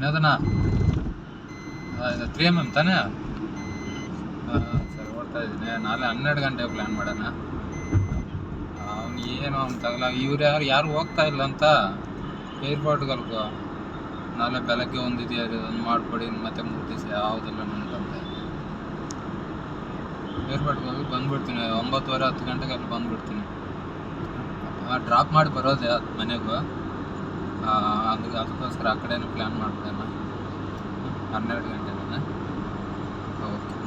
ಅದನ್ನ 3 mm ತಾನೇ? ಸರಿ ಓಡ್ತಾ ಇದ್ದೀನಿ. ನಾಳೆ 12 ಗಂಟೆಗೆ ಪ್ಲ್ಯಾನ್ ಮಾಡೋಣ. ಅವ್ನು ಏನು ಅವ್ನು ತಗಲ ಇವ್ರು ಯಾರು ಹೋಗ್ತಾ ಇಲ್ಲ ಅಂತ ಏರ್ಪೋರ್ಟ್ಗಲ್ಗೂ ನಾಳೆ ಬೆಳಗ್ಗೆ ಒಂದಿದೆಯಾ ಒಂದು ಮಾಡಿಕೊಡಿ ಮತ್ತೆ 3 ದಿವಸ ಯಾವುದಿಲ್ಲ ನನಗಂತ ಏರ್ಪೋರ್ಟ್ಗೆ ಹೋಗಿ ಬಂದುಬಿಡ್ತೀನಿ. 9:30 10 ಗಂಟೆಗೆ ಅಲ್ಲಿ ಬಂದುಬಿಡ್ತೀನಿ. ಡ್ರಾಪ್ ಮಾಡಿ ಬರೋದೆ ಮನೆಗೂ. ಅದಕ್ಕೋಸ್ಕರ ಆ ಕಡೆನೂ ಪ್ಲ್ಯಾನ್ ಮಾಡ್ತೇನೆ. 12 ಗಂಟೆಗೆ. ಓಕೆ.